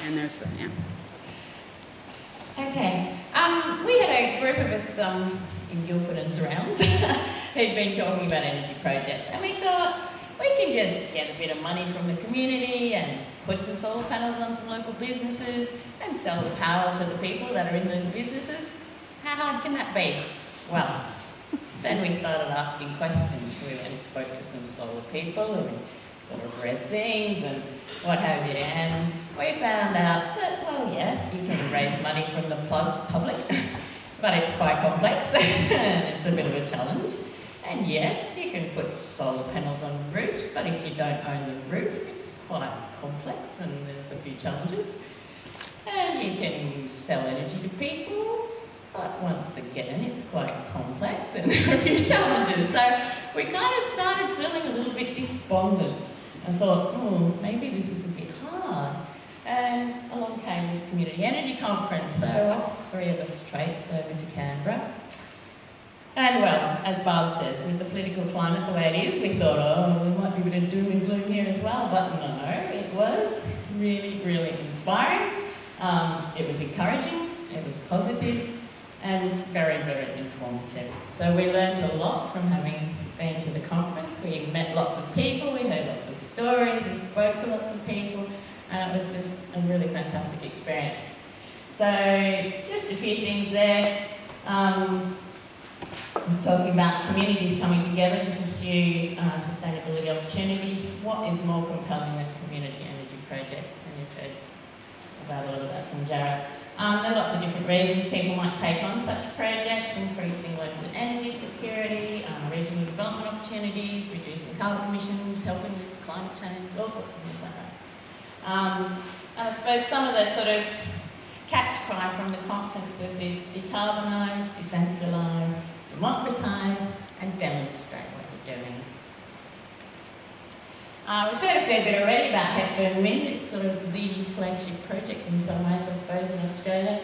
And there's the, yeah. Okay. We had a group of us in Guildford and surrounds who'd been talking about energy projects, and we thought we can just get a bit of money from the community and put some solar panels on some local businesses and sell the power to the people that are in those businesses. How hard can that be? Well, then we started asking questions. We went and spoke to some solar people and we sort of read things and what have you, and we found out that, well, yes, you can raise money from the public, but it's quite complex and it's a bit of a challenge. And yes, you can put solar panels on roofs, but if you don't own the roof, it's quite complex and there's a few challenges. And you can sell energy to people, but once again, it's quite complex and there are a few challenges. So we kind of started feeling a little bit despondent and thought, oh, maybe this is a bit hard. And along came this community energy conference, so off three of us traipsed over to Canberra. And well, as Barb says, with the political climate the way it is, we thought, oh, we might be a bit of doom and gloom here as well, but no, it was really, really inspiring. It was encouraging, it was positive, and very, very informative. So we learned a lot from having been to the conference. We met lots of people, we heard lots of stories, we spoke to lots of people, and it was just a really fantastic experience. So just a few things there. We're talking about communities coming together to pursue sustainability opportunities. What is more compelling than community energy projects? And you've heard about a little of that from Jared. There are lots of different reasons people might take on such projects: increasing local energy security, regional development opportunities, reducing carbon emissions, helping with climate change, all sorts of things like that. And I suppose some of the sort of catch cry from the conference was this: decarbonise, decentralise, democratise and demonstrate what you're doing. We've heard a fair bit already about Hepburn Wind. It's sort of the flagship project in some ways, I suppose, in Australia.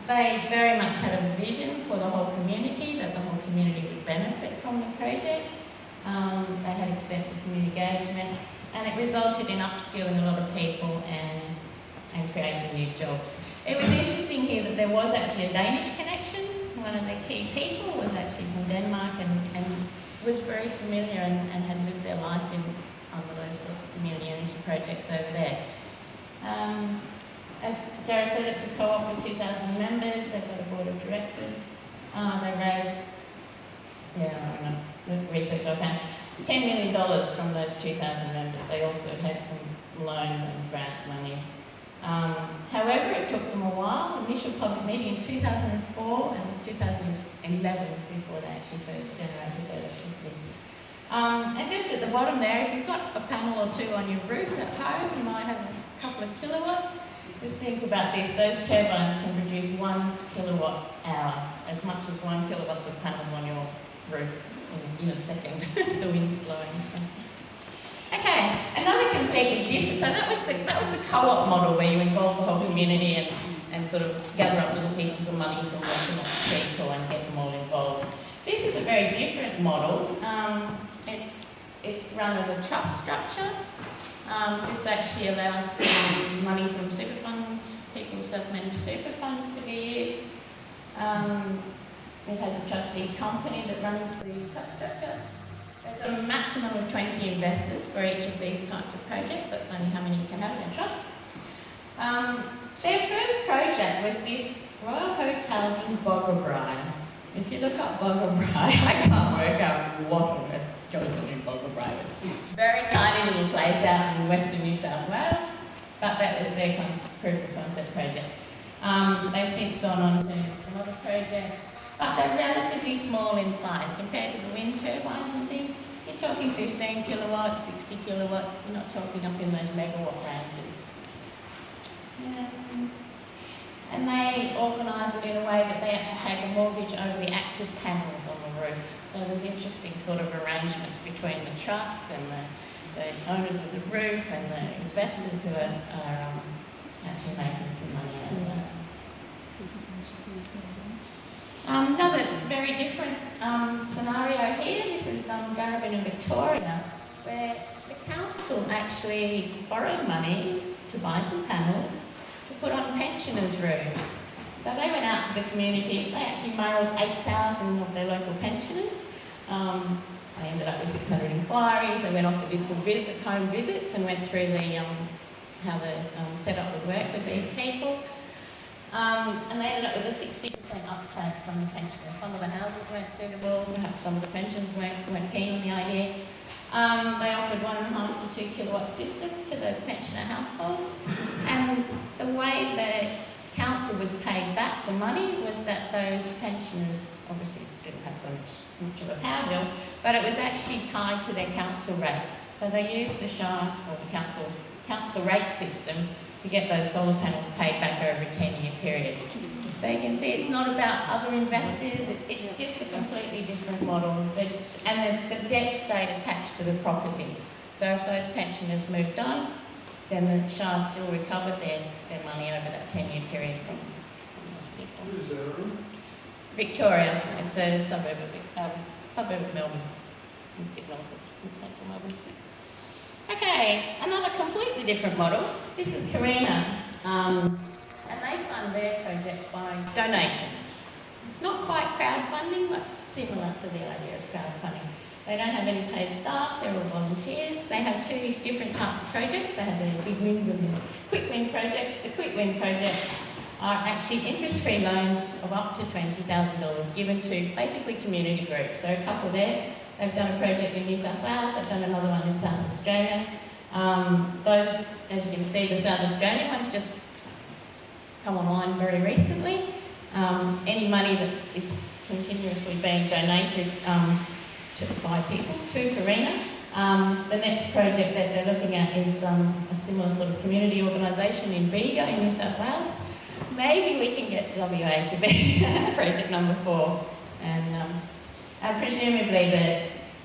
They very much had a vision for the whole community, that the whole community would benefit from the project. They had extensive community engagement, and it resulted in upskilling a lot of people and creating new jobs. It was interesting here that there was actually a Danish connection. One of the key people was actually from Denmark and was very familiar and had lived their life in those sorts of community energy projects over there. As Jared said, it's a co-op with 2,000 members. They've got a board of directors. They raised, research I found, $10 million from those 2,000 members. They also had some loan and grant money. However, it took them a while. The initial public meeting in 2004, and it was 2011 before they actually first generated their electricity. And just at the bottom there, if you've got a panel or two on your roof at home, you might have a couple of kilowatts. Just think about this: those turbines can produce 1 kilowatt hour, as much as 1 kilowatt of panels on your roof in a second if the wind's blowing. Okay, another completely different. So that was the co-op model where you involve the whole community and sort of gather up little pieces of money from lots of people and get them all involved. This is a very different model. It's run as a trust structure. This actually allows money from super funds, people's self-managed super funds to be used. It has a trustee company that runs the trust structure. There's a maximum of 20 investors for each of these types of projects. That's only how many you can have in a trust. Their first project was this Royal Hotel in Boggabri. If you look up Boggabri, I can't work out what on earth goes on in Boggabri. It's a very tiny little place out in western New South Wales, but that was their proof of concept project. They've since gone on to some other projects, but they're relatively small in size compared to the wind turbines and things. You're talking 15 kilowatts, 60 kilowatts. You're not talking up in those megawatt ranges. And they organise it in a way that they have to take a mortgage over the actual panels on the roof. So there's interesting sort of arrangements between the trust and the owners of the roof and the investors who are actually making some money out of that. Another very different scenario here. This is Garabin in Victoria, where the council actually borrowed money to to buy some panels to put on pensioners' rooms. So they went out to the community. They actually mailed 8,000 of their local pensioners. They ended up with 600 inquiries. They went off and did some home visits and went through how the setup would work with these people. And they ended up with a 60% uptake from the pensioners. Some of the houses weren't suitable, perhaps some of the pensions weren't keen on the idea. They offered 1.5 to 2 kilowatt systems to those pensioner households. And the way the council was paid back the money was that those pensioners obviously didn't have so much of a power bill, but it was actually tied to their council rates. So they used the SHAR, or the council rate system, to get those solar panels paid back over a 10-year period. So you can see it's not about other investors, it's just a completely different model. And the debt stayed attached to the property. So if those pensioners moved on, then the SHAR still recovered their money over that 10-year period from those people. What is that? Victoria, it's a suburb of Melbourne, a bit north of central Melbourne. Okay, another completely different model. This is Carina, and they fund their project by donations. It's not quite crowdfunding, but similar to the idea of crowdfunding. They don't have any paid staff, they're all volunteers. They have two different types of projects. They have the big wins and the quick win projects. The quick win projects are actually interest-free loans of up to $20,000 given to basically community groups. So a couple there, they've done a project in New South Wales, they've done another one in South Australia. Those, as you can see, the South Australian one's just come online very recently. Any money that is continuously being donated by people to Carina. The next project that they're looking at is a similar sort of community organisation in Bega in New South Wales. Maybe we can get WA to be project number 4. And presumably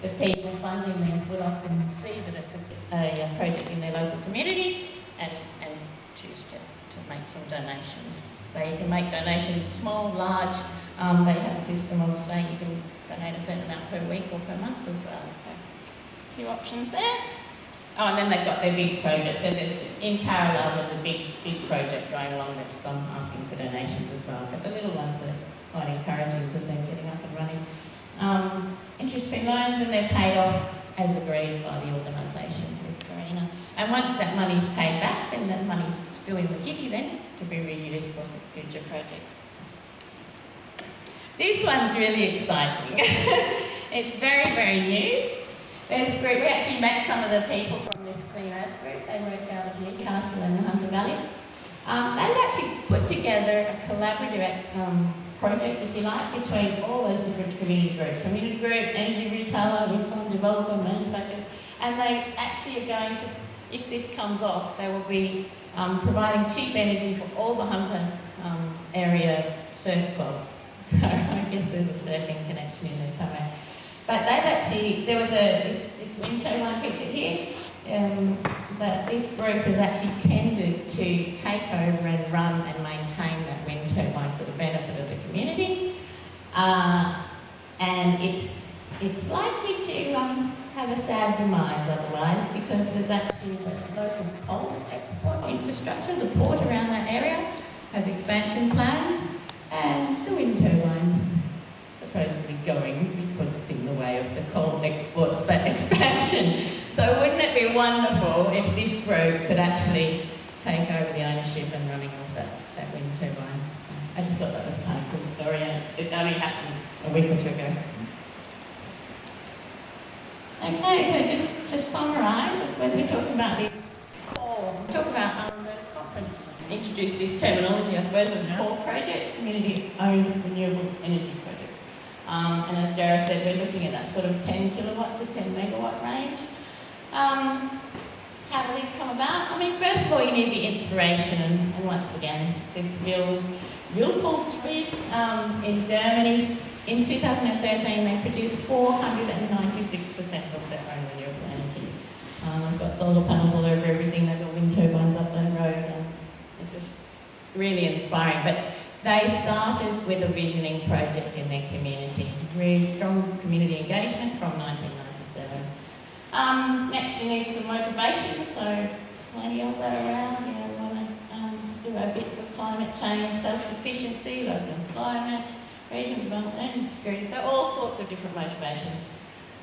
the people funding this would often see that it's a project in their local community and choose to make some donations. So you can make donations small, large. They have a system of saying you can donate a certain amount per week or per month as well. So a few options there. Oh, and then they've got their big project. So in parallel, there's a big project going along that's asking for donations as well. But the little ones are quite encouraging because they're getting up and running. Interest-free loans, and they're paid off as agreed by the organisation with Carina. And once that money's paid back, then that money's still in the kitty then to be reused for future projects. This one's really exciting. It's very, very new. There's a group, we actually met some of the people from this Clean Earth group. They work out of Newcastle and the Hunter Valley. They've actually put together a collaborative project, if you like, between all those different community groups. Community group, energy retailer, wind farm developer, manufacturers, and they actually are going to, if this comes off, they will be providing cheap energy for all the Hunter area surf clubs. So I guess there's a surfing connection in there somewhere. But they've actually, there was this wind turbine picture here, but this group has actually tended to take over and run and maintain that wind turbine for the benefit of the community. And it's likely to have a sad demise otherwise, because there's actually the local coal export infrastructure. The port around that area has expansion plans, and the wind turbines supposedly going because it's in the way of the coal exports expansion. So wouldn't it be wonderful if this group could actually take over the ownership and running of that wind turbine? I just thought that was kind of a cool story, and it only happened a week or 2 ago. Okay, so just to summarise, I suppose we're talking about this core. We're talking about the conference introduced this terminology, I suppose, of core projects, community-owned renewable energy projects. And as Jarrah said, we're looking at that sort of 10 kilowatt to 10 megawatt range. How do these come about? I mean, first of all, you need the inspiration, and once again, this Wilpolsried in Germany. In 2013, they produced 496% of their own renewable energy. They've got solar panels all over everything, they've got wind turbines up the road. It's just really inspiring. But they started with a visioning project in their community. Really strong community engagement from 1997. Next, you need some motivation. So plenty of that around. You know, we want to do our bit for climate change, self-sufficiency, local employment, regional development, energy security, so all sorts of different motivations.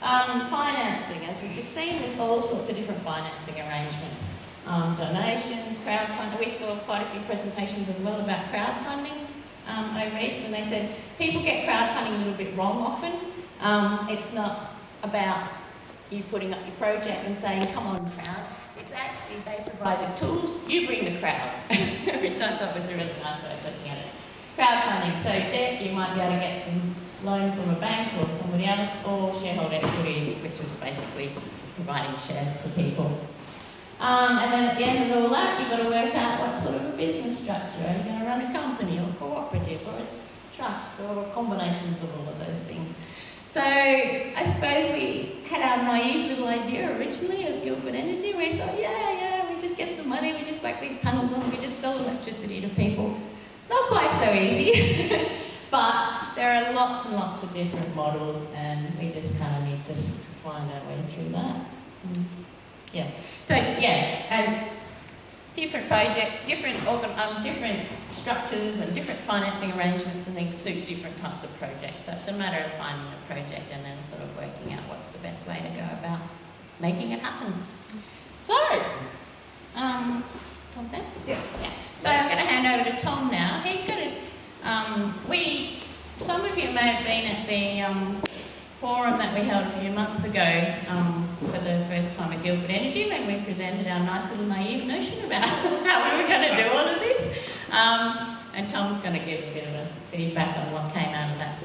Financing, as we've just seen, there's all sorts of different financing arrangements. Donations, crowdfunding. We saw quite a few presentations as well about crowdfunding over East, and they said people get crowdfunding a little bit wrong often. It's not about you putting up your project and saying, come on crowd. It's actually they provide the tools, you bring the crowd, which I thought was a really nice way of looking at it. Crowdfunding, so debt, you might be able to get some loan from a bank or somebody else, or shareholder equity, which is basically providing shares for people. And then at the end of all that, you've got to work out what sort of a business structure. Are you going to run a company or a cooperative or a trust or combinations of all of those things? So I suppose we had our naive little idea originally as Guildford Energy. We thought, yeah, we just get some money, we just whack these panels on, we just sell electricity to people. Not quite so easy, but there are lots and lots of different models, and we just kind of need to find our way through that. And different projects, different structures and different financing arrangements and things suit different types of projects. So it's a matter of finding a project and then sort of working out what's the best way to go about making it happen. So, Tom there? Yeah. So I'm going to hand over to Tom now. He's going to, some of you may have been at the forum that we held a few months ago for the first time at Guildford Energy, when we presented our nice little naive notion about how we were going to do all of this. And Tom's going to give a bit of a feedback on what came out of that